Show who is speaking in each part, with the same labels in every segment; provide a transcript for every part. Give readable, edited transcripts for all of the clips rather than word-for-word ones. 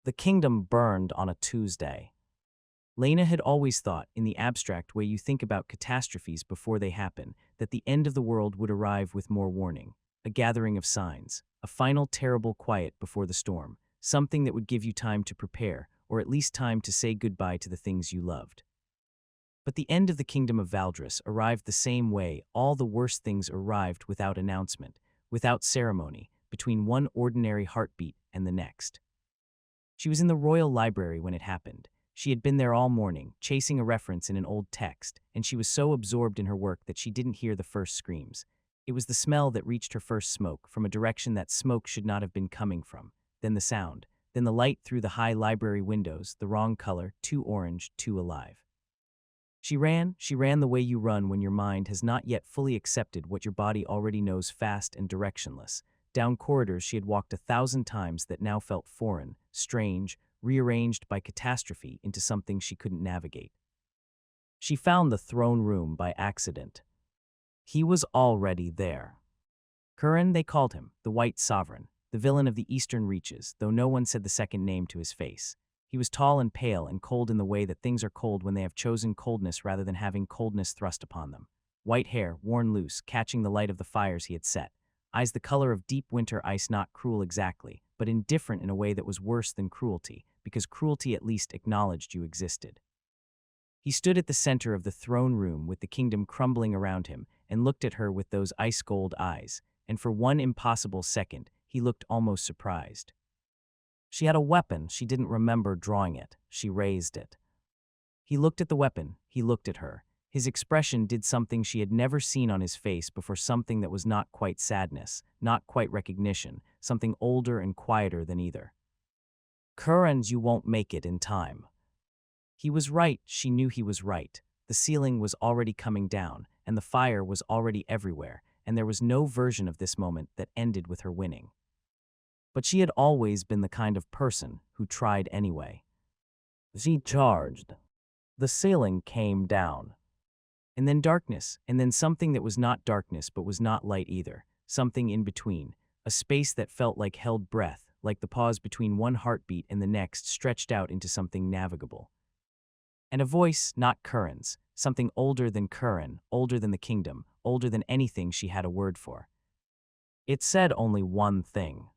Speaker 1: The kingdom burned on a Tuesday. Lena had always thought, in the abstract way you think about catastrophes before they happen, that the end of the world would arrive with more warning, a gathering of signs, a final terrible quiet before the storm, something that would give you time to prepare, or at least time to say goodbye to the things you loved. But the end of the kingdom of Valdris arrived the same way all the worst things arrived, without announcement, without ceremony, between one ordinary heartbeat and the next. She was in the royal library when it happened. She had been there all morning, chasing a reference in an old text, and she was so absorbed in her work that she didn't hear the first screams. It was the smell that reached her first, smoke, from a direction that smoke should not have been coming from, then the sound, then the light through the high library windows, the wrong color, too orange, too alive. She ran the way you run when your mind has not yet fully accepted what your body already knows, fast and directionless. Down corridors she had walked 1,000 times that now felt foreign, strange, rearranged by catastrophe into something she couldn't navigate. She found the throne room by accident. He was already there. Kiran, they called him, the White Sovereign, the villain of the Eastern Reaches, though no one said the second name to his face. He was tall and pale and cold in the way that things are cold when they have chosen coldness rather than having coldness thrust upon them. White hair, worn loose, catching the light of the fires he had set. Eyes the color of deep winter ice, not cruel exactly, but indifferent in a way that was worse than cruelty, because cruelty at least acknowledged you existed. He stood at the center of the throne room with the kingdom crumbling around him and looked at her with those ice-cold eyes, and for one impossible second, he looked almost surprised. She had a weapon, she didn't remember drawing it. She raised it. He looked at the weapon, he looked at her. His expression did something she had never seen on his face before, something that was not quite sadness, not quite recognition, something older and quieter than either. Kiran, you won't make it in time. He was right, she knew he was right. The ceiling was already coming down, and the fire was already everywhere, and there was no version of this moment that ended with her winning. But she had always been the kind of person who tried anyway. She charged. The ceiling came down. And then darkness, and then something that was not darkness but was not light either, something in between, a space that felt like held breath, like the pause between one heartbeat and the next stretched out into something navigable. And a voice, not Kiran's, something older than Kiran, older than the kingdom, older than anything she had a word for. It said only one thing.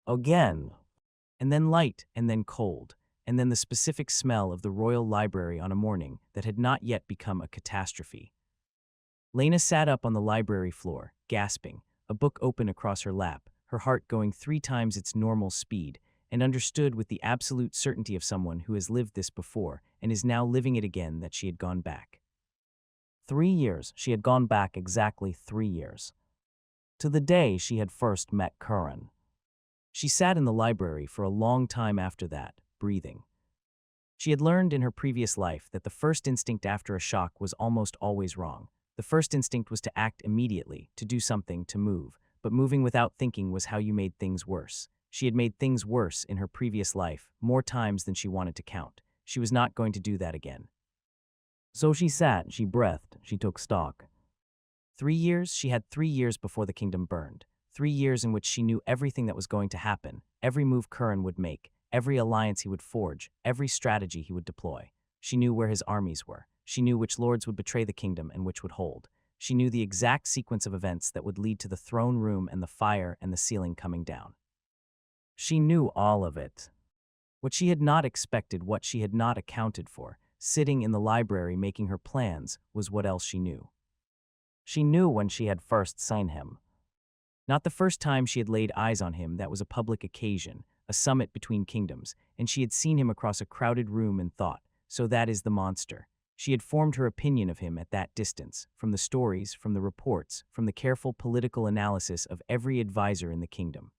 Speaker 1: Again. And then light, and then cold, and then the specific smell of the royal library on a morning that had not yet become a catastrophe. Lena sat up on the library floor, gasping, a book open across her lap, her heart going 3 times its normal speed, and understood with the absolute certainty of someone who has lived this before and is now living it again that she had gone back. 3 years, she had gone back exactly 3 years. To the day she had first met Kiran. She sat in the library for a long time after that, breathing. She had learned in her previous life that the first instinct after a shock was almost always wrong. The first instinct was to act immediately, to do something, to move, but moving without thinking was how you made things worse. She had made things worse in her previous life, more times than she wanted to count. She was not going to do that again. So she sat, she breathed, she took stock. 3 years, she had 3 years before the kingdom burned. 3 years in which she knew everything that was going to happen, every move Kiran would make, every alliance he would forge, every strategy he would deploy. She knew where his armies were. She knew which lords would betray the kingdom and which would hold. She knew the exact sequence of events that would lead to the throne room and the fire and the ceiling coming down. She knew all of it. What she had not expected, what she had not accounted for, sitting in the library making her plans, was what else she knew. She knew when she had first seen him. Not the first time she had laid eyes on him, that was a public occasion, a summit between kingdoms, and she had seen him across a crowded room and thought, so that is the monster. She had formed her opinion of him at that distance, from the stories, from the reports, from the careful political analysis of every advisor in the kingdom.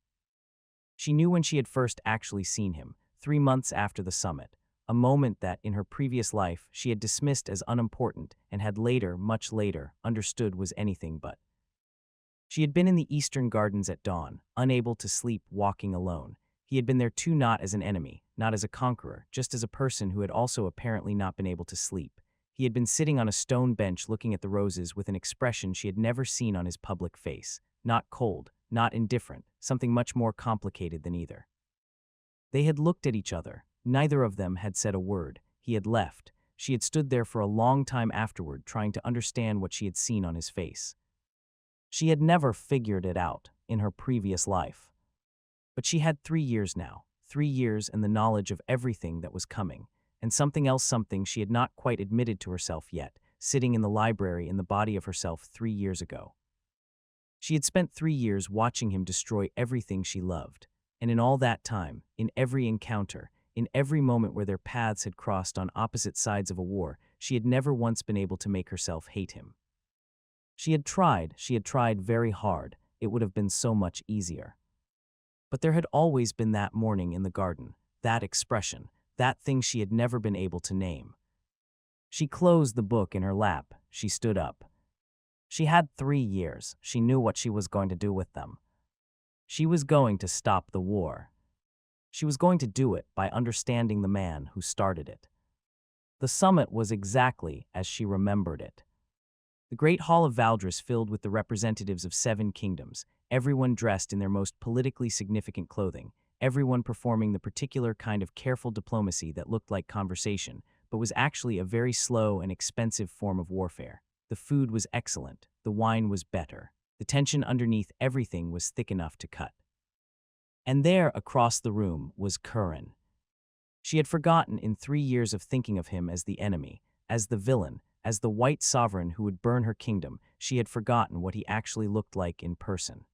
Speaker 1: She knew when she had first actually seen him, 3 months after the summit, a moment that, in her previous life, she had dismissed as unimportant and had later, much later, understood was anything but. She had been in the Eastern Gardens at dawn, unable to sleep, walking alone. He had been there too, not as an enemy, not as a conqueror, just as a person who had also apparently not been able to sleep. He had been sitting on a stone bench looking at the roses with an expression she had never seen on his public face, not cold, not indifferent, something much more complicated than either. They had looked at each other. Neither of them had said a word. He had left. She had stood there for a long time afterward, trying to understand what she had seen on his face. She had never figured it out in her previous life. But she had 3 years now, 3 years and the knowledge of everything that was coming, and something else, something she had not quite admitted to herself yet, sitting in the library in the body of herself 3 years ago. She had spent 3 years watching him destroy everything she loved, and in all that time, in every encounter, in every moment where their paths had crossed on opposite sides of a war, she had never once been able to make herself hate him. She had tried very hard. It would have been so much easier. But there had always been that morning in the garden, that expression, that thing she had never been able to name. She closed the book in her lap. She stood up. She had 3 years. She knew what she was going to do with them. She was going to stop the war. She was going to do it by understanding the man who started it. The summit was exactly as she remembered it. The great hall of Valdres filled with the representatives of 7 kingdoms, everyone dressed in their most politically significant clothing, everyone performing the particular kind of careful diplomacy that looked like conversation, but was actually a very slow and expensive form of warfare. The food was excellent, the wine was better. The tension underneath everything was thick enough to cut. And there, across the room, was Kiran. She had forgotten in 3 years of thinking of him as the enemy, as the villain, as the white sovereign who would burn her kingdom. She had forgotten what he actually looked like in person.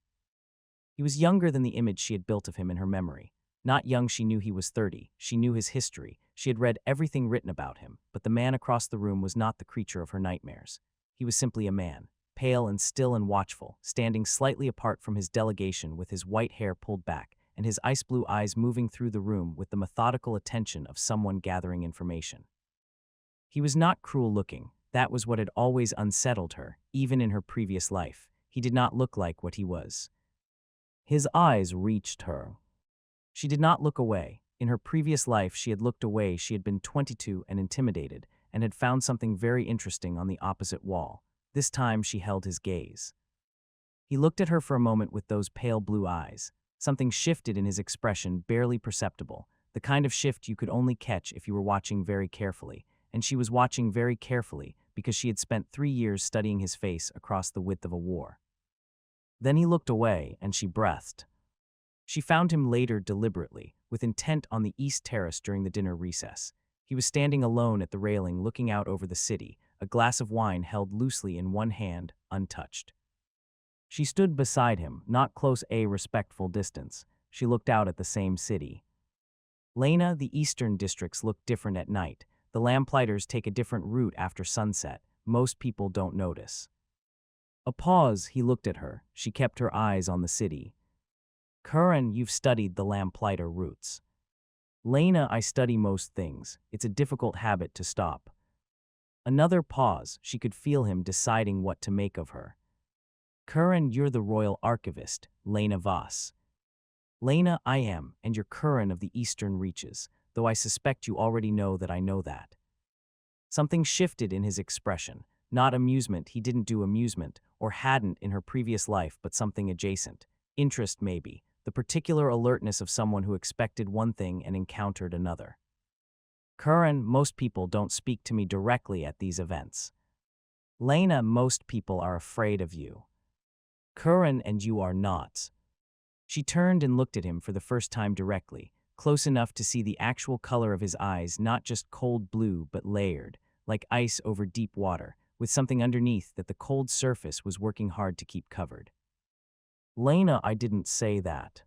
Speaker 1: He was younger than the image she had built of him in her memory. Not young, she knew he was 30. She knew his history. She had read everything written about him, but the man across the room was not the creature of her nightmares. He was simply a man, pale and still and watchful, standing slightly apart from his delegation with his white hair pulled back and his ice-blue eyes moving through the room with the methodical attention of someone gathering information. He was not cruel-looking. That was what had always unsettled her, even in her previous life. He did not look like what he was. His eyes reached her. She did not look away. In her previous life, she had looked away. She had been 22 and intimidated, and had found something very interesting on the opposite wall. This time, she held his gaze. He looked at her for a moment with those pale blue eyes. Something shifted in his expression, barely perceptible, the kind of shift you could only catch if you were watching very carefully, and she was watching very carefully because she had spent 3 years studying his face across the width of a war. Then he looked away, and she breathed. She found him later deliberately, with intent on the east terrace during the dinner recess. He was standing alone at the railing looking out over the city, a glass of wine held loosely in one hand, untouched. She stood beside him, not close, a respectful distance. She looked out at the same city. Lena, the eastern districts look different at night. The lamplighters take a different route after sunset. Most people don't notice. A pause, he looked at her. She kept her eyes on the city. Kiran, you've studied the lamplighter routes. Lena, I study most things. It's a difficult habit to stop. Another pause. She could feel him deciding what to make of her. Kiran, you're the royal archivist, Lena Voss. Lena, I am, and you're Kiran of the eastern reaches, though I suspect you already know that I know that. Something shifted in his expression. Not amusement, he didn't do amusement, or hadn't in her previous life, but something adjacent. Interest, maybe, the particular alertness of someone who expected one thing and encountered another. Kiran, most people don't speak to me directly at these events. Lena, most people are afraid of you. Kiran, and you are not. She turned and looked at him for the first time directly, close enough to see the actual color of his eyes, not just cold blue but layered, like ice over deep water, with something underneath that the cold surface was working hard to keep covered. Lena, I didn't say that.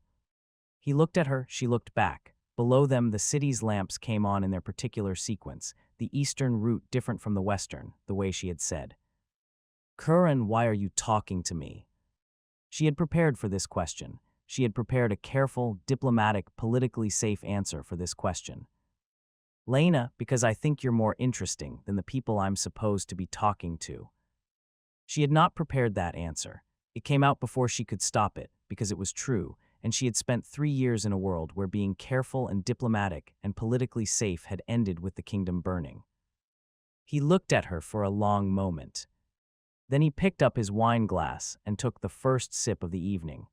Speaker 1: He looked at her, she looked back. Below them, the city's lamps came on in their particular sequence, the eastern route different from the western, the way she had said. Kiran, why are you talking to me? She had prepared for this question. She had prepared a careful, diplomatic, politically safe answer for this question. Lena, because I think you're more interesting than the people I'm supposed to be talking to. She had not prepared that answer. It came out before she could stop it, because it was true, and she had spent 3 years in a world where being careful and diplomatic and politically safe had ended with the kingdom burning. He looked at her for a long moment. Then he picked up his wine glass and took the first sip of the evening.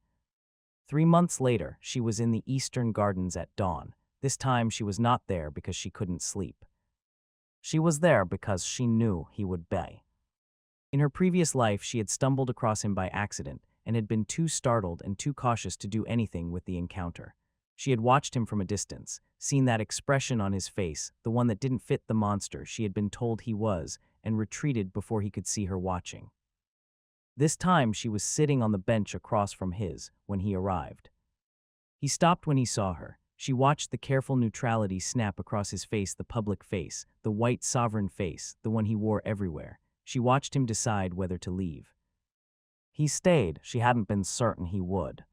Speaker 1: 3 months later, she was in the eastern gardens at dawn. This time she was not there because she couldn't sleep. She was there because she knew he would be. In her previous life, she had stumbled across him by accident and had been too startled and too cautious to do anything with the encounter. She had watched him from a distance, seen that expression on his face, the one that didn't fit the monster she had been told he was, and retreated before he could see her watching. This time she was sitting on the bench across from his when he arrived. He stopped when he saw her. She watched the careful neutrality snap across his face, the public face, the white sovereign face, the one he wore everywhere. She watched him decide whether to leave. He stayed. She hadn't been certain he would.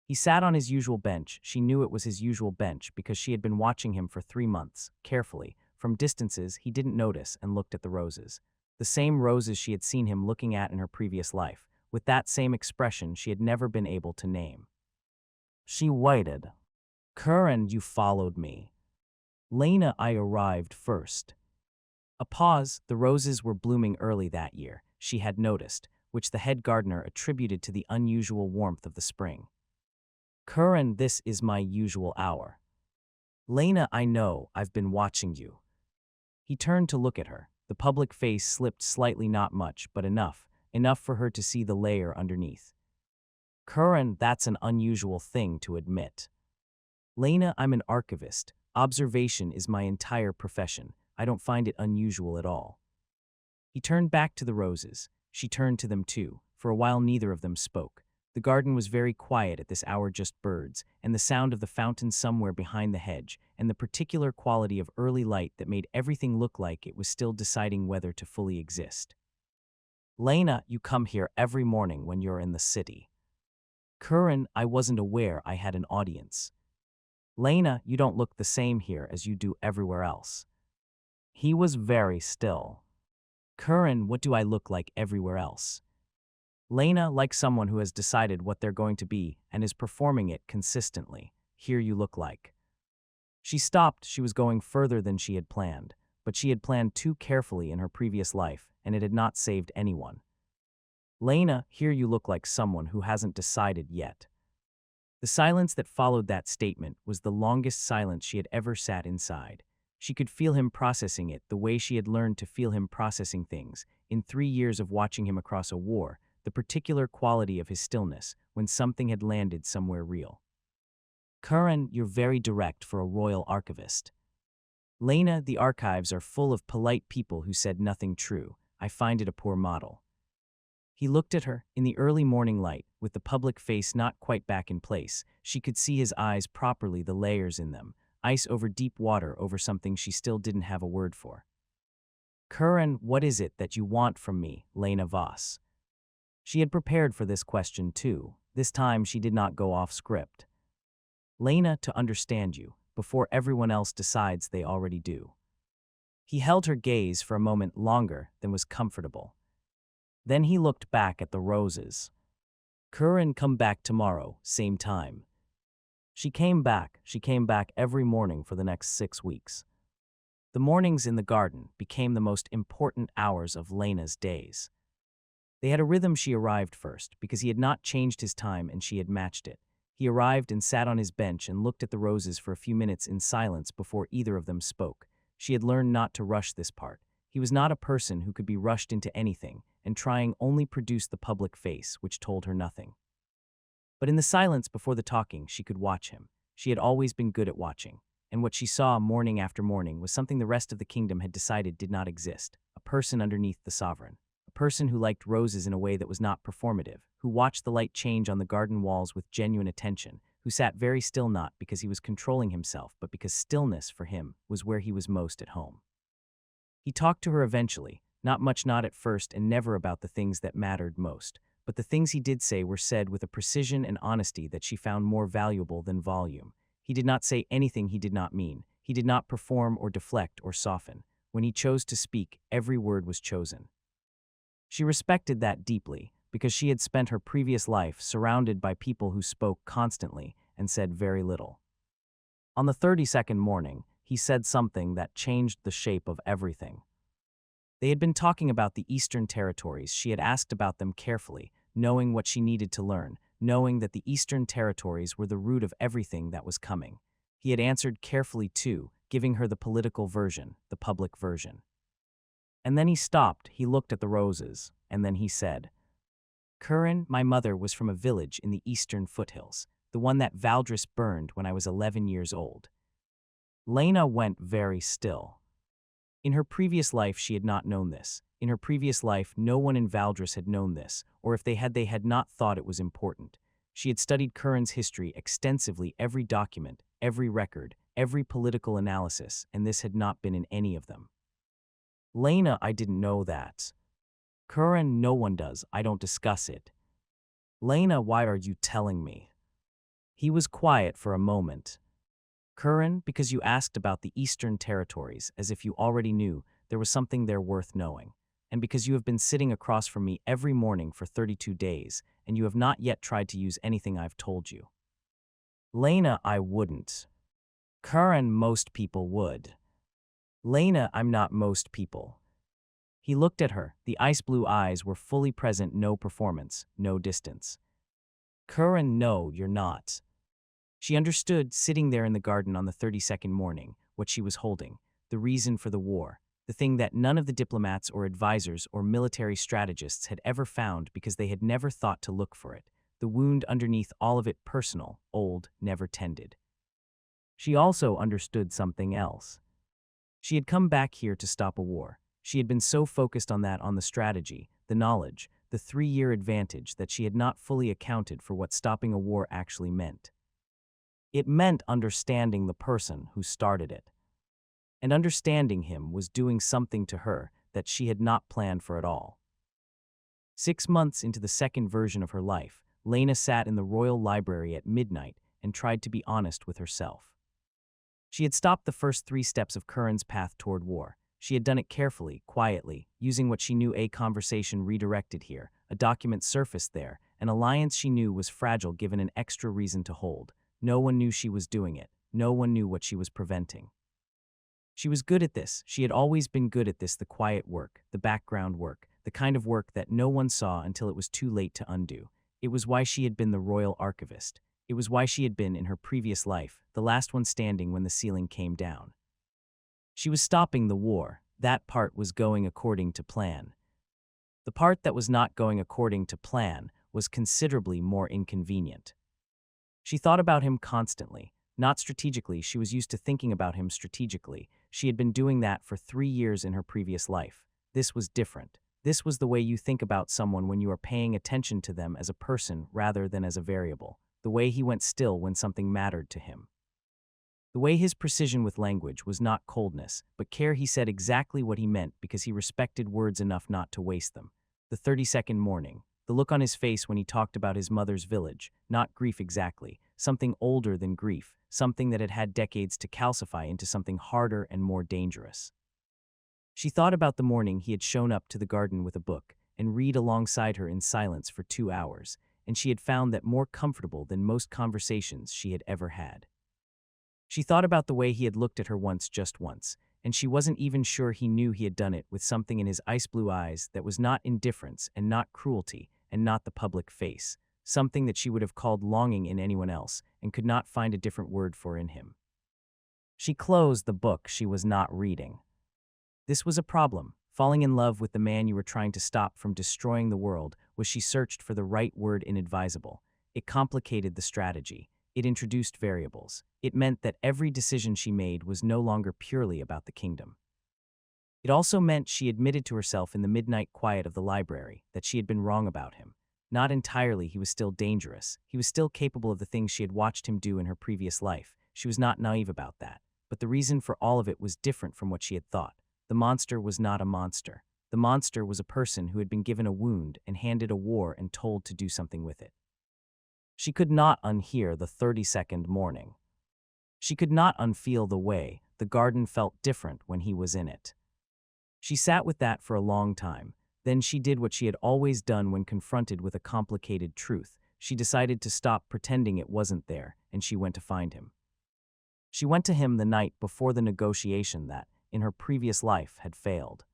Speaker 1: He sat on his usual bench. She knew it was his usual bench because she had been watching him for 3 months, carefully. From distances, he didn't notice and looked at the roses. The same roses she had seen him looking at in her previous life, with that same expression she had never been able to name. She waited. Kiran, you followed me. Lena, I arrived first. A pause. The roses were blooming early that year, she had noticed, which the head gardener attributed to the unusual warmth of the spring. Kiran, this is my usual hour. Lena, I know, I've been watching you. He turned to look at her. The public face slipped slightly, not much, but enough for her to see the layer underneath. Kiran, that's an unusual thing to admit. Lena, I'm an archivist. Observation is my entire profession. I don't find it unusual at all. He turned back to the roses. She turned to them too. For a while neither of them spoke. The garden was very quiet at this hour, just birds, and the sound of the fountain somewhere behind the hedge, and the particular quality of early light that made everything look like it was still deciding whether to fully exist. Lena, you come here every morning when you're in the city. Kiran, I wasn't aware I had an audience. Lena, you don't look the same here as you do everywhere else. He was very still. Kiran, what do I look like everywhere else? Lena, like someone who has decided what they're going to be and is performing it consistently. Here you look like. She stopped. She was going further than she had planned, but she had planned too carefully in her previous life, and it had not saved anyone. Lena, here you look like someone who hasn't decided yet. The silence that followed that statement was the longest silence she had ever sat inside. She could feel him processing it the way she had learned to feel him processing things in 3 years of watching him across a war, the particular quality of his stillness when something had landed somewhere real. Kiran, you're very direct for a royal archivist. Lena, the archives are full of polite people who said nothing true. I find it a poor model. He looked at her. In the early morning light, with the public face not quite back in place, she could see his eyes properly, the layers in them, ice over deep water over something she still didn't have a word for. Kiran, what is it that you want from me, Lena Voss? She had prepared for this question too. This time she did not go off script. Lena, to understand you, before everyone else decides they already do. He held her gaze for a moment longer than was comfortable. Then he looked back at the roses. Kiran, come back tomorrow, same time. She came back every morning for the next 6 weeks. The mornings in the garden became the most important hours of Lena's days. They had a rhythm. She arrived first, because he had not changed his time and she had matched it. He arrived and sat on his bench and looked at the roses for a few minutes in silence before either of them spoke. She had learned not to rush this part. He was not a person who could be rushed into anything, and trying only produced the public face, which told her nothing. But in the silence before the talking, she could watch him. She had always been good at watching, and what she saw morning after morning was something the rest of the kingdom had decided did not exist, a person underneath the sovereign. A person who liked roses in a way that was not performative, who watched the light change on the garden walls with genuine attention, who sat very still not because he was controlling himself, but because stillness for him was where he was most at home. He talked to her eventually, not much, not at first, and never about the things that mattered most, but the things he did say were said with a precision and honesty that she found more valuable than volume. He did not say anything he did not mean. He did not perform or deflect or soften. When he chose to speak, every word was chosen. She respected that deeply, because she had spent her previous life surrounded by people who spoke constantly and said very little. On the 32nd morning, he said something that changed the shape of everything. They had been talking about the Eastern Territories. She had asked about them carefully, knowing what she needed to learn, knowing that the Eastern Territories were the root of everything that was coming. He had answered carefully too, giving her the political version, the public version. And then he stopped, he looked at the roses, and then he said, Kiran, my mother was from a village in the eastern foothills, the one that Valdris burned when I was 11 years old. Lena went very still. In her previous life she had not known this. In her previous life no one in Valdris had known this, or if they had not thought it was important. She had studied Kiran's history extensively, every document, every record, every political analysis, and this had not been in any of them. Lena, I didn't know that. Kiran, no one does, I don't discuss it. Lena, why are you telling me? He was quiet for a moment. Kiran, because you asked about the Eastern Territories, as if you already knew there was something there worth knowing, and because you have been sitting across from me every morning for 32 days, and you have not yet tried to use anything I've told you. Lena, I wouldn't. Kiran, most people would. Lena, I'm not most people. He looked at her, the ice-blue eyes were fully present, no performance, no distance. Kiran, no, you're not. She understood, sitting there in the garden on the 32nd morning, what she was holding, the reason for the war, the thing that none of the diplomats or advisors or military strategists had ever found because they had never thought to look for it, the wound underneath all of it, personal, old, never tended. She also understood something else. She had come back here to stop a war. She had been so focused on that, on the strategy, the knowledge, the 3-year advantage, that she had not fully accounted for what stopping a war actually meant. It meant understanding the person who started it. And understanding him was doing something to her that she had not planned for at all. 6 months into the second version of her life, Lena sat in the royal library at midnight and tried to be honest with herself. She had stopped the first 3 steps of Kiran's path toward war. She had done it carefully, quietly, using what she knew: a conversation redirected here, a document surfaced there, an alliance she knew was fragile given an extra reason to hold. No one knew she was doing it. No one knew what she was preventing. She was good at this. She had always been good at this, the quiet work, the background work, the kind of work that no one saw until it was too late to undo. It was why she had been the royal archivist. It was why she had been, in her previous life, the last one standing when the ceiling came down. She was stopping the war. That part was going according to plan. The part that was not going according to plan was considerably more inconvenient. She thought about him constantly, not strategically. She was used to thinking about him strategically. She had been doing that for 3 years in her previous life. This was different. This was the way you think about someone when you are paying attention to them as a person rather than as a variable. The way he went still when something mattered to him. The way his precision with language was not coldness, but care. He said exactly what he meant because he respected words enough not to waste them. The 32nd morning. The look on his face when he talked about his mother's village, not grief exactly, something older than grief, something that had had decades to calcify into something harder and more dangerous. She thought about the morning he had shown up to the garden with a book and read alongside her in silence for 2 hours, and she had found that more comfortable than most conversations she had ever had. She thought about the way he had looked at her once, just once, and she wasn't even sure he knew he had done it, with something in his ice-blue eyes that was not indifference and not cruelty and not the public face, something that she would have called longing in anyone else and could not find a different word for in him. She closed the book she was not reading. This was a problem. Falling in love with the man you were trying to stop from destroying the world was she searched for the right word. Inadvisable. It complicated the strategy. It introduced variables. It meant that every decision she made was no longer purely about the kingdom. It also meant she admitted to herself in the midnight quiet of the library that she had been wrong about him. Not entirely. He was still dangerous. He was still capable of the things she had watched him do in her previous life. She was not naive about that. But the reason for all of it was different from what she had thought. The monster was not a monster. The monster was a person who had been given a wound and handed a war and told to do something with it. She could not unhear the 32nd morning. She could not unfeel the way the garden felt different when he was in it. She sat with that for a long time. Then she did what she had always done when confronted with a complicated truth. She decided to stop pretending it wasn't there, and she went to find him. She went to him the night before the negotiation that, in her previous life, had failed.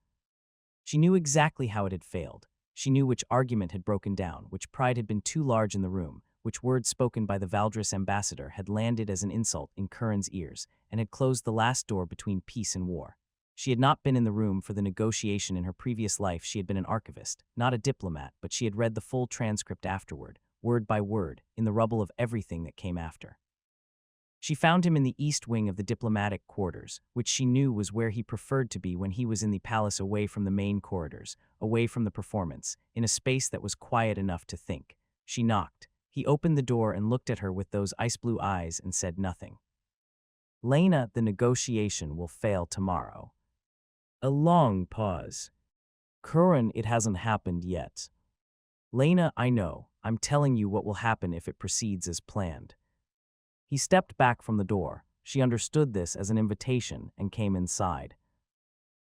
Speaker 1: She knew exactly how it had failed. She knew which argument had broken down, which pride had been too large in the room, which words spoken by the Valdris ambassador had landed as an insult in Kiran's ears and had closed the last door between peace and war. She had not been in the room for the negotiation in her previous life. She had been an archivist, not a diplomat, but she had read the full transcript afterward, word by word, in the rubble of everything that came after. She found him in the east wing of the diplomatic quarters, which she knew was where he preferred to be when he was in the palace, away from the main corridors, away from the performance, in a space that was quiet enough to think. She knocked. He opened the door and looked at her with those ice-blue eyes and said nothing. "Lena, the negotiation will fail tomorrow." A long pause. "Kiran, it hasn't happened yet." "Lena, I know. I'm telling you what will happen if it proceeds as planned." He stepped back from the door. She understood this as an invitation and came inside.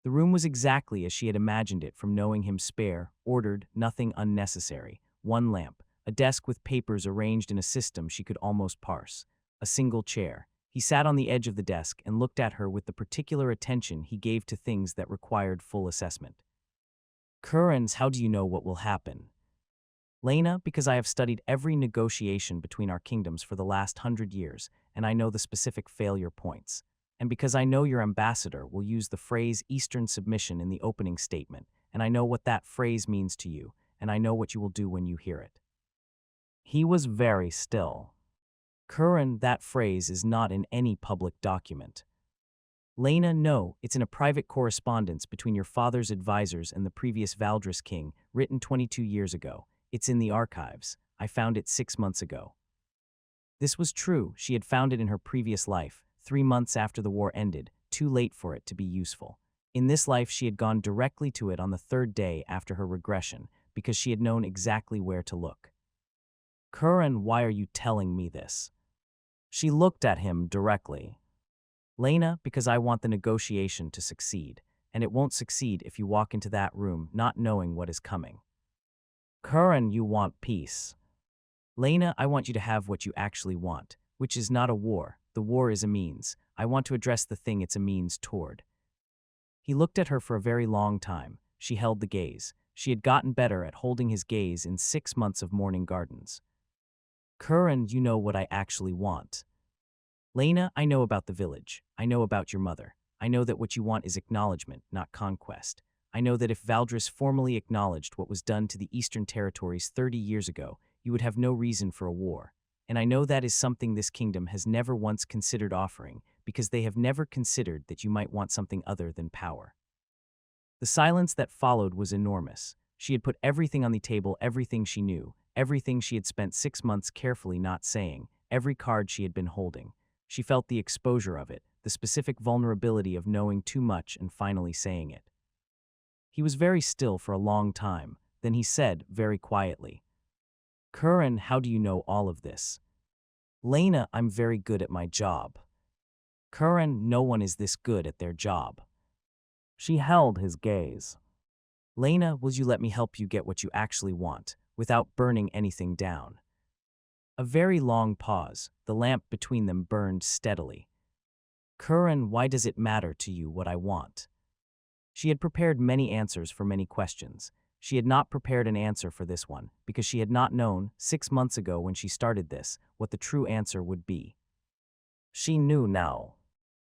Speaker 1: The room was exactly as she had imagined it from knowing him: spare, ordered, nothing unnecessary. One lamp, a desk with papers arranged in a system she could almost parse, a single chair. He sat on the edge of the desk and looked at her with the particular attention he gave to things that required full assessment. "Kiran, how do you know what will happen?" "Lena, because I have studied every negotiation between our kingdoms for the last 100 years, and I know the specific failure points. And because I know your ambassador will use the phrase Eastern submission in the opening statement, and I know what that phrase means to you, and I know what you will do when you hear it." He was very still. "Kiran, that phrase is not in any public document." "Lena, no, it's in a private correspondence between your father's advisors and the previous Valdris king, written 22 years ago. It's in the archives. I found it 6 months ago." This was true. She had found it in her previous life, 3 months after the war ended, too late for it to be useful. In this life, she had gone directly to it on the 3rd day after her regression, because she had known exactly where to look. "Kiran, why are you telling me this?" She looked at him directly. "Lena, because I want the negotiation to succeed, and it won't succeed if you walk into that room not knowing what is coming." "Kiran, you want peace." "Lena, I want you to have what you actually want, which is not a war. The war is a means. I want to address the thing it's a means toward." He looked at her for a very long time. She held the gaze. She had gotten better at holding his gaze in 6 months of morning gardens. "Kiran, you know what I actually want." "Lena, I know about the village. I know about your mother. I know that what you want is acknowledgement, not conquest. I know that if Valdris formally acknowledged what was done to the Eastern territories 30 years ago, you would have no reason for a war. And I know that is something this kingdom has never once considered offering, because they have never considered that you might want something other than power." The silence that followed was enormous. She had put everything on the table, everything she knew, everything she had spent 6 months carefully not saying, every card she had been holding. She felt the exposure of it, the specific vulnerability of knowing too much and finally saying it. He was very still for a long time. Then he said, very quietly, "Kiran, how do you know all of this?" "Lena, I'm very good at my job." "Kiran, no one is this good at their job." She held his gaze. "Lena, will you let me help you get what you actually want, without burning anything down?" A very long pause. The lamp between them burned steadily. "Kiran, why does it matter to you what I want?" She had prepared many answers for many questions. She had not prepared an answer for this one, because she had not known, 6 months ago when she started this, what the true answer would be. She knew now.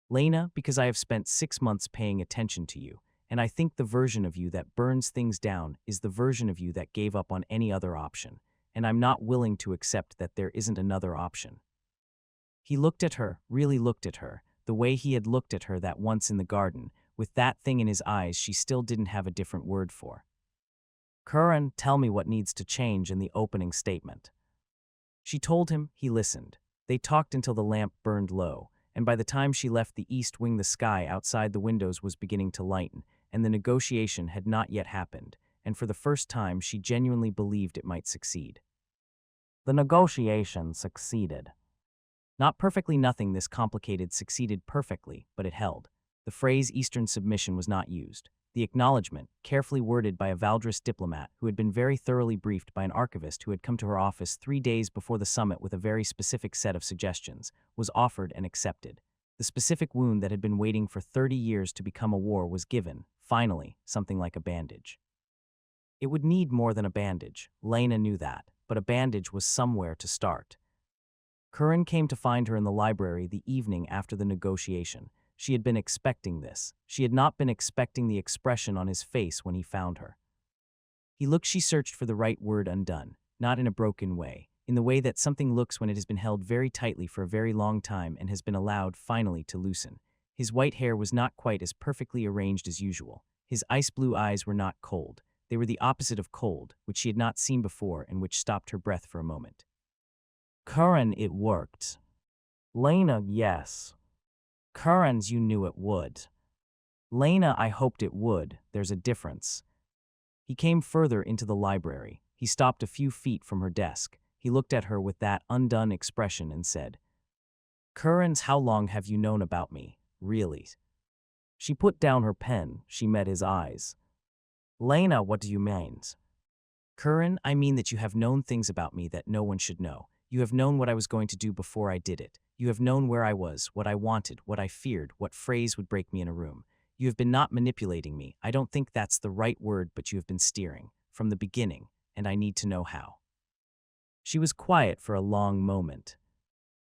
Speaker 1: "Lena, because I have spent 6 months paying attention to you, and I think the version of you that burns things down is the version of you that gave up on any other option, and I'm not willing to accept that there isn't another option." He looked at her, really looked at her, the way he had looked at her that once in the garden, with that thing in his eyes she still didn't have a different word for. "Kiran, tell me what needs to change in the opening statement." She told him. He listened. They talked until the lamp burned low, and by the time she left the east wing the sky outside the windows was beginning to lighten, and the negotiation had not yet happened, and for the first time she genuinely believed it might succeed. The negotiation succeeded. Not perfectly, nothing this complicated succeeded perfectly, but it held. The phrase Eastern submission was not used. The acknowledgement, carefully worded by a Valdris diplomat who had been very thoroughly briefed by an archivist who had come to her office 3 days before the summit with a very specific set of suggestions, was offered and accepted. The specific wound that had been waiting for 30 years to become a war was given, finally, something like a bandage. It would need more than a bandage. Lena knew that, but a bandage was somewhere to start. Kiran came to find her in the library the evening after the negotiation. She had been expecting this. She had not been expecting the expression on his face when he found her. She searched for the right word undone, not in a broken way, in the way that something looks when it has been held very tightly for a very long time and has been allowed finally to loosen. His white hair was not quite as perfectly arranged as usual. His ice blue eyes were not cold. They were the opposite of cold, which she had not seen before and which stopped her breath for a moment. Kiran, it worked. Lena, yes. Kiran's, you knew it would. Lena, I hoped it would. There's a difference. He came further into the library. He stopped a few feet from her desk. He looked at her with that undone expression and said, Kiran's, how long have you known about me, really? She put down her pen. She met his eyes. Lena, what do you mean? Kiran, I mean that you have known things about me that no one should know. You have known what I was going to do before I did it. You have known where I was, what I wanted, what I feared, what phrase would break me in a room. You have been not manipulating me. I don't think that's the right word, but you have been steering, from the beginning, and I need to know how. She was quiet for a long moment.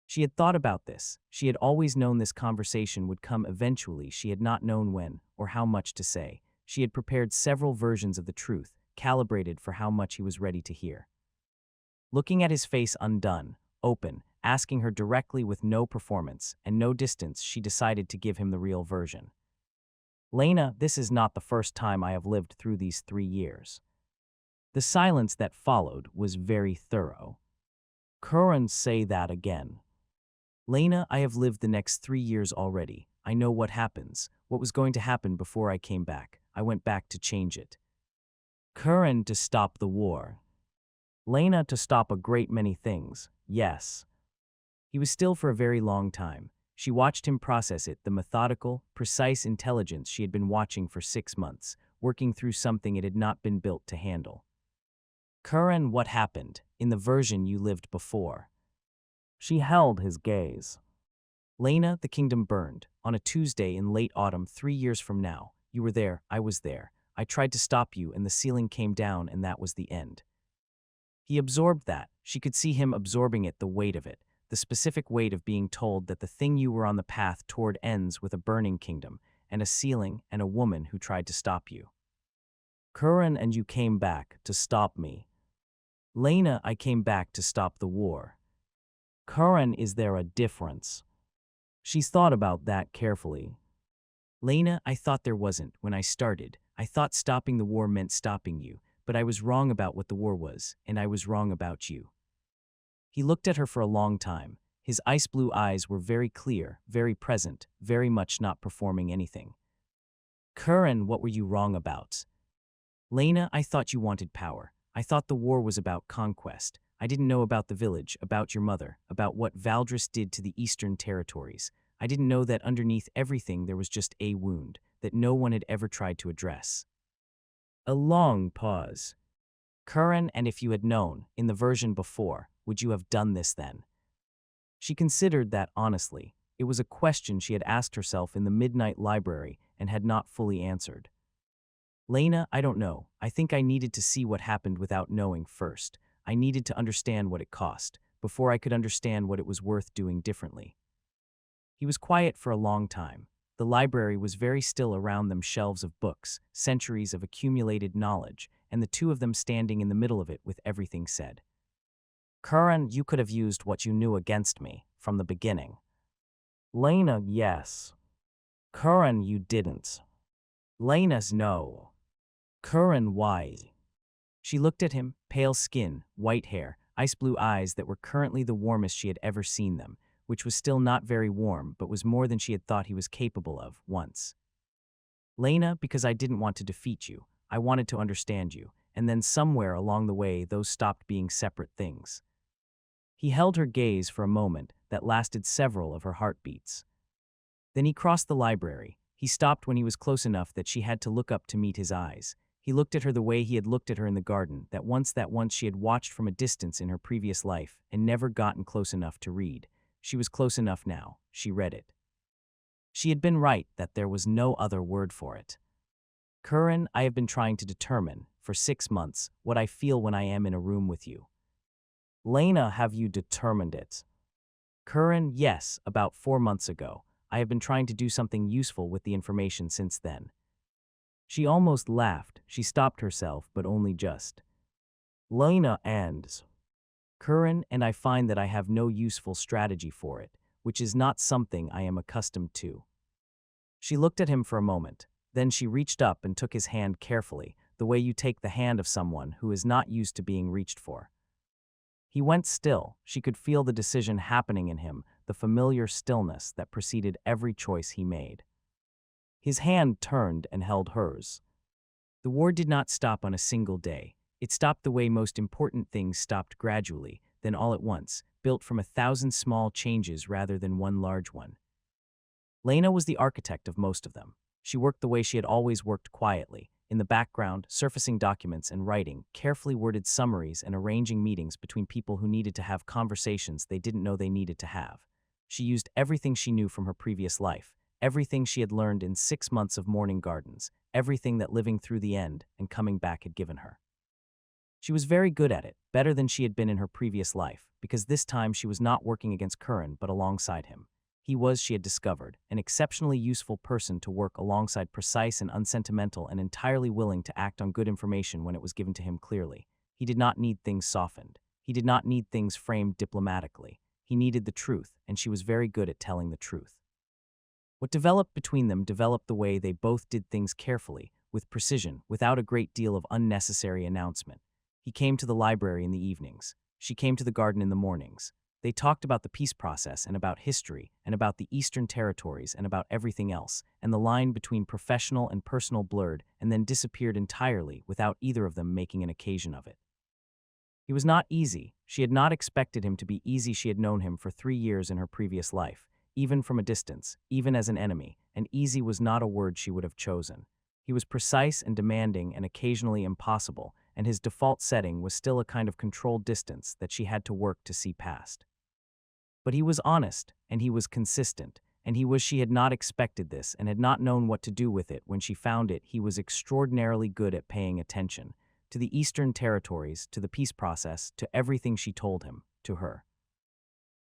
Speaker 1: She had thought about this. She had always known this conversation would come eventually. She had not known when or how much to say. She had prepared several versions of the truth, calibrated for how much he was ready to hear. Looking at his face undone, open, asking her directly with no performance and no distance, she decided to give him the real version. Lena, this is not the first time I have lived through these 3 years. The silence that followed was very thorough. Kiran, say that again. Lena, I have lived the next 3 years already. I know what happens, what was going to happen before I came back. I went back to change it. Kiran, to stop the war. Lena, to stop a great many things, yes. He was still for a very long time. She watched him process it, the methodical, precise intelligence she had been watching for 6 months, working through something it had not been built to handle. Kiran, what happened, in the version you lived before? She held his gaze. Lena, the kingdom burned, on a Tuesday in late autumn 3 years from now. You were there, I was there. I tried to stop you and the ceiling came down and that was the end. He absorbed that. She could see him absorbing it, the weight of it, the specific weight of being told that the thing you were on the path toward ends with a burning kingdom, and a ceiling and a woman who tried to stop you. Kiran, and you came back to stop me. Lena, I came back to stop the war. Kiran, is there a difference? She's thought about that carefully. Lena, I thought there wasn't when I started. I thought stopping the war meant stopping you, but I was wrong about what the war was, and I was wrong about you. He looked at her for a long time. His ice blue eyes were very clear, very present, very much not performing anything. Kiran, what were you wrong about? Lena, I thought you wanted power. I thought the war was about conquest. I didn't know about the village, about your mother, about what Valdris did to the eastern territories. I didn't know that underneath everything there was just a wound that no one had ever tried to address. A long pause. Kiran, and if you had known, in the version before, would you have done this then? She considered that honestly. It was a question she had asked herself in the midnight library and had not fully answered. Lena, I don't know. I think I needed to see what happened without knowing first. I needed to understand what it cost, before I could understand what it was worth doing differently. He was quiet for a long time. The library was very still around them, shelves of books, centuries of accumulated knowledge, and the two of them standing in the middle of it with everything said. Kiran, you could have used what you knew against me, from the beginning. Lena, yes. Kiran, you didn't. Lena's no. Kiran, why? She looked at him, pale skin, white hair, ice blue eyes that were currently the warmest she had ever seen them, which was still not very warm but was more than she had thought he was capable of once. Lena, because I didn't want to defeat you. I wanted to understand you, and then somewhere along the way those stopped being separate things. He held her gaze for a moment that lasted several of her heartbeats. Then he crossed the library. He stopped when he was close enough that she had to look up to meet his eyes. He looked at her the way he had looked at her in the garden, that once she had watched from a distance in her previous life and never gotten close enough to read. She was close enough now. She read it. She had been right that there was no other word for it. Kiran, I have been trying to determine, for 6 months, what I feel when I am in a room with you. Lena, have you determined it? Kiran, yes, about 4 months ago. I have been trying to do something useful with the information since then. She almost laughed. She stopped herself, but only just. Lena and Kiran, and I find that I have no useful strategy for it, which is not something I am accustomed to. She looked at him for a moment. Then she reached up and took his hand carefully, the way you take the hand of someone who is not used to being reached for. He went still. She could feel the decision happening in him, the familiar stillness that preceded every choice he made. His hand turned and held hers. The war did not stop on a single day. It stopped the way most important things stopped gradually, then all at once, built from 1,000 small changes rather than one large one. Lena was the architect of most of them. She worked the way she had always worked, quietly, in the background, surfacing documents and writing, carefully worded summaries and arranging meetings between people who needed to have conversations they didn't know they needed to have. She used everything she knew from her previous life, everything she had learned in 6 months of morning gardens, everything that living through the end and coming back had given her. She was very good at it, better than she had been in her previous life, because this time she was not working against Kiran but alongside him. He was, she had discovered, an exceptionally useful person to work alongside, precise and unsentimental and entirely willing to act on good information when it was given to him clearly. He did not need things softened. He did not need things framed diplomatically. He needed the truth, and she was very good at telling the truth. What developed between them developed the way they both did things carefully, with precision, without a great deal of unnecessary announcement. He came to the library in the evenings. She came to the garden in the mornings. They talked about the peace process and about history and about the Eastern Territories and about everything else, and the line between professional and personal blurred and then disappeared entirely without either of them making an occasion of it. He was not easy. She had not expected him to be easy. She had known him for 3 years in her previous life, even from a distance, even as an enemy, and easy was not a word she would have chosen. He was precise and demanding and occasionally impossible, and his default setting was still a kind of controlled distance that she had to work to see past. But he was honest, and he was consistent, and she had not expected this and had not known what to do with it when she found it. He was extraordinarily good at paying attention, to the Eastern Territories, to the peace process, to everything she told him, to her.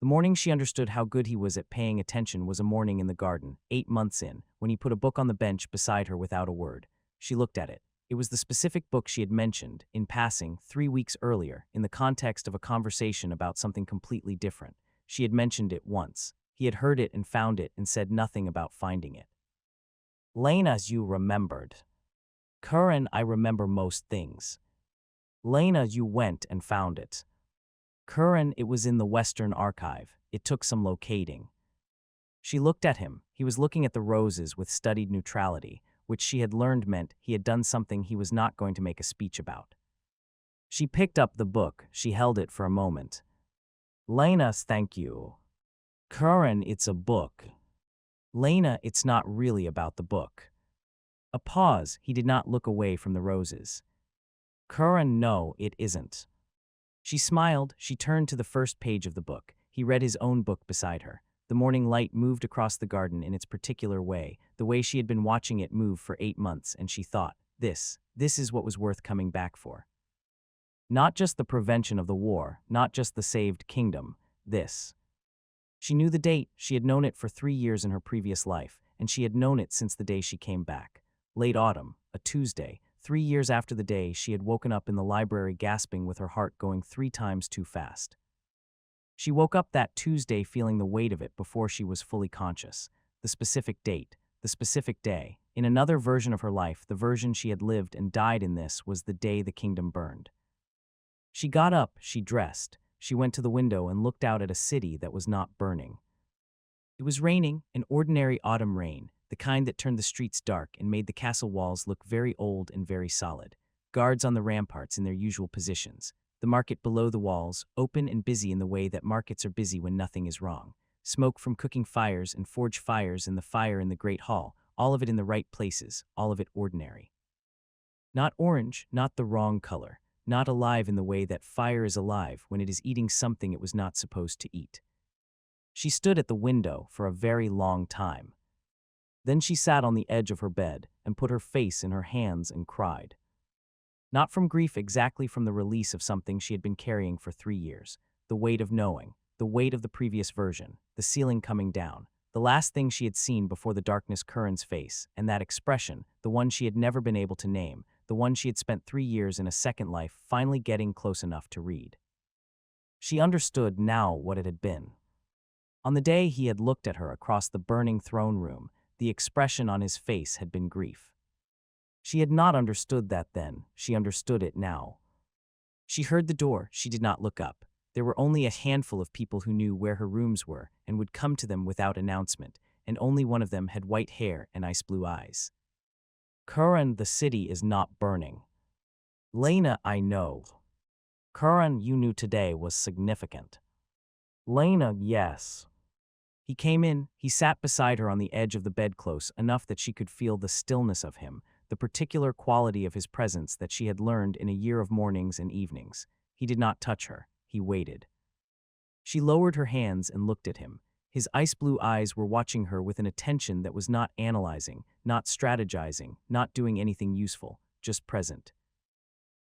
Speaker 1: The morning she understood how good he was at paying attention was a morning in the garden, 8 months in, when he put a book on the bench beside her without a word. She looked at it. It was the specific book she had mentioned, in passing, 3 weeks earlier, in the context of a conversation about something completely different. She had mentioned it once. He had heard it and found it and said nothing about finding it. Lena, you remembered. Kiran, I remember most things. Lena, you went and found it. Kiran, it was in the Western Archive. It took some locating. She looked at him. He was looking at the roses with studied neutrality, which she had learned meant he had done something he was not going to make a speech about. She picked up the book. She held it for a moment. Lena, thank you. Kiran, it's a book. Lena, it's not really about the book. A pause. He did not look away from the roses. Kiran, no, it isn't. She smiled. She turned to the first page of the book. He read his own book beside her. The morning light moved across the garden in its particular way, the way she had been watching it move for 8 months, and she thought, this is what was worth coming back for. Not just the prevention of the war, not just the saved kingdom, this. She knew the date. She had known it for 3 years in her previous life, and she had known it since the day she came back. Late autumn, a Tuesday, 3 years after the day she had woken up in the library gasping with her heart going 3 times too fast. She woke up that Tuesday feeling the weight of it before she was fully conscious. The specific date, the specific day. In another version of her life, the version she had lived and died in, this was the day the kingdom burned. She got up, she dressed. She went to the window and looked out at a city that was not burning. It was raining, an ordinary autumn rain, the kind that turned the streets dark and made the castle walls look very old and very solid. Guards on the ramparts in their usual positions. The market below the walls, open and busy in the way that markets are busy when nothing is wrong. Smoke from cooking fires and forge fires and the fire in the great hall, all of it in the right places, all of it ordinary. Not orange, not the wrong color. Not alive in the way that fire is alive when it is eating something it was not supposed to eat. She stood at the window for a very long time. Then she sat on the edge of her bed and put her face in her hands and cried. Not from grief, exactly from the release of something she had been carrying for 3 years. The weight of knowing, the weight of the previous version, the ceiling coming down, the last thing she had seen before the darkness Kiran's face, and that expression, the one she had never been able to name, the one she had spent 3 years in a second life finally getting close enough to read. She understood now what it had been. On the day he had looked at her across the burning throne room, the expression on his face had been grief. She had not understood that then, she understood it now. She heard the door, she did not look up. There were only a handful of people who knew where her rooms were and would come to them without announcement, and only one of them had white hair and ice-blue eyes. Kiran, the city is not burning. Lena, I know. Kiran, you knew today was significant. Lena, yes. He came in, he sat beside her on the edge of the bed close enough that she could feel the stillness of him, the particular quality of his presence that she had learned in a year of mornings and evenings. He did not touch her, he waited. She lowered her hands and looked at him. His ice-blue eyes were watching her with an attention that was not analyzing, not strategizing, not doing anything useful, just present.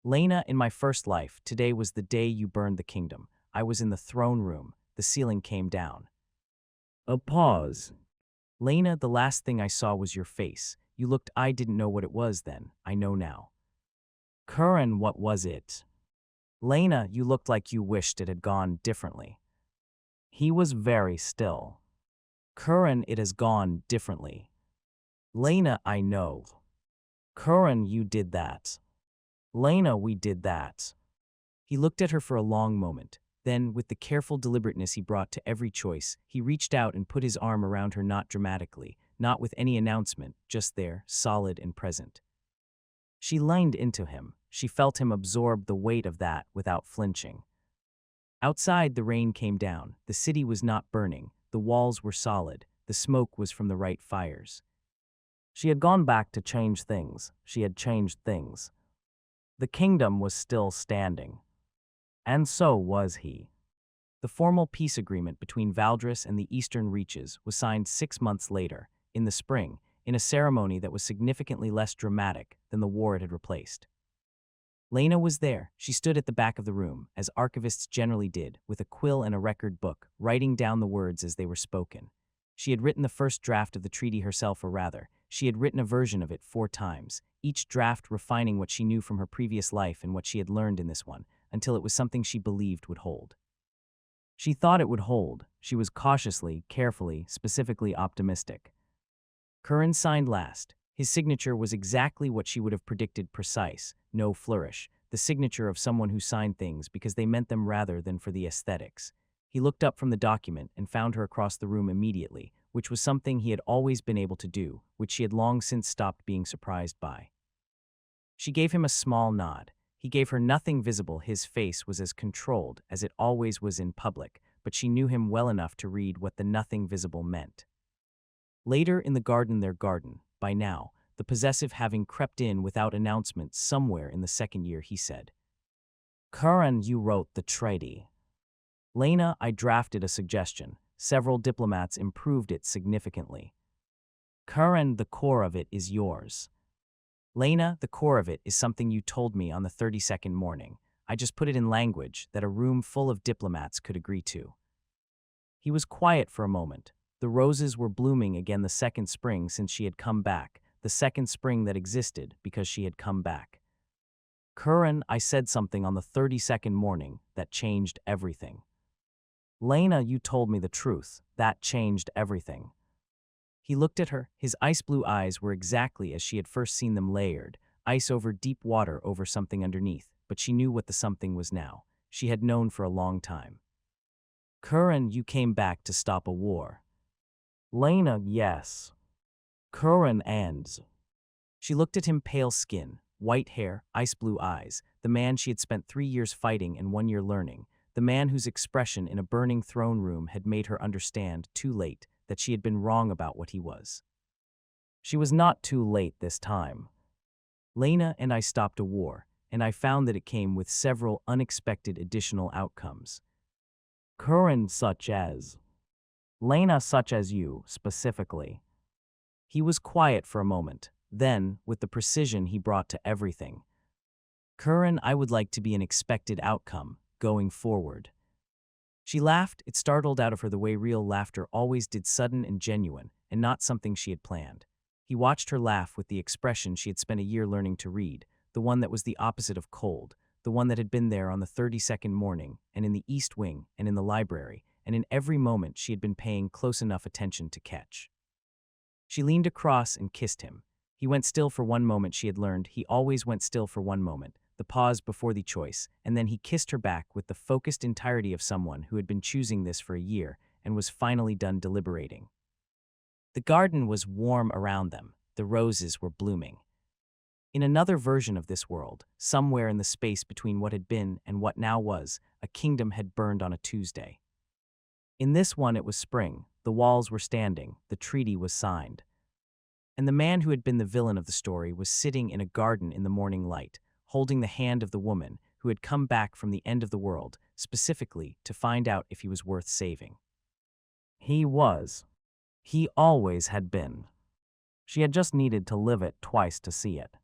Speaker 1: Lena, in my first life, today was the day you burned the kingdom. I was in the throne room. The ceiling came down. A pause. Lena, the last thing I saw was your face. You looked, I didn't know what it was then. I know now. Kiran, what was it? Lena, you looked like you wished it had gone differently. He was very still. Kiran, it has gone differently. Lena, I know. Kiran, you did that. Lena, we did that. He looked at her for a long moment. Then, with the careful deliberateness he brought to every choice, he reached out and put his arm around her, not dramatically, not with any announcement, just there, solid and present. She leaned into him. She felt him absorb the weight of that without flinching. Outside, the rain came down. The city was not burning. The walls were solid. The smoke was from the right fires. She had gone back to change things. She had changed things. The kingdom was still standing. And so was he. The formal peace agreement between Valdris and the Eastern Reaches was signed 6 months later, in the spring, in a ceremony that was significantly less dramatic than the war it had replaced. Lena was there. She stood at the back of the room, as archivists generally did, with a quill and a record book, writing down the words as they were spoken. She had written the first draft of the treaty herself, or rather, she had written a version of it 4 times, each draft refining what she knew from her previous life and what she had learned in this one, until it was something she believed would hold. She thought it would hold. She was cautiously, carefully, specifically optimistic. Kiran signed last. His signature was exactly what she would have predicted, precise, no flourish, the signature of someone who signed things because they meant them rather than for the aesthetics. He looked up from the document and found her across the room immediately, which was something he had always been able to do, which she had long since stopped being surprised by. She gave him a small nod. He gave her nothing visible. His face was as controlled as it always was in public, but she knew him well enough to read what the nothing visible meant. Later in the garden, their garden, by now, the possessive having crept in without announcement somewhere in the second year, he said, Kiran, you wrote the treaty. Lena, I drafted a suggestion. Several diplomats improved it significantly. Kiran, the core of it is yours. Lena, the core of it is something you told me on the 32nd morning. I just put it in language that a room full of diplomats could agree to. He was quiet for a moment. The roses were blooming again, the second spring since she had come back, the second spring that existed because she had come back. Kiran, I said something on the 32nd morning that changed everything. Lena, you told me the truth. That changed everything. He looked at her. His ice-blue eyes were exactly as she had first seen them, layered, ice over deep water over something underneath, but she knew what the something was now. She had known for a long time. Kiran, you came back to stop a war. Lena, yes. Kiran, and... She looked at him, pale skin, white hair, ice-blue eyes, the man she had spent 3 years fighting and 1 year learning, the man whose expression in a burning throne room had made her understand, too late, that she had been wrong about what he was. She was not too late this time. Lena and I stopped a war, and I found that it came with several unexpected additional outcomes. Kiran, such as... Lena, such as you, specifically. He was quiet for a moment. Then, with the precision he brought to everything. Kiran, I would like to be an expected outcome, going forward. She laughed. It startled out of her the way real laughter always did, sudden and genuine, and not something she had planned. He watched her laugh with the expression she had spent a year learning to read, the one that was the opposite of cold, the one that had been there on the 32nd morning, and in the East Wing, and in the library, and in every moment she had been paying close enough attention to catch. She leaned across and kissed him. He went still for one moment. She had learned he always went still for one moment, the pause before the choice, and then he kissed her back with the focused entirety of someone who had been choosing this for a year and was finally done deliberating. The garden was warm around them. The roses were blooming. In another version of this world, somewhere in the space between what had been and what now was, a kingdom had burned on a Tuesday. In this one it was spring, the walls were standing, the treaty was signed. And the man who had been the villain of the story was sitting in a garden in the morning light, holding the hand of the woman who had come back from the end of the world, specifically to find out if he was worth saving. He was. He always had been. She had just needed to live it twice to see it.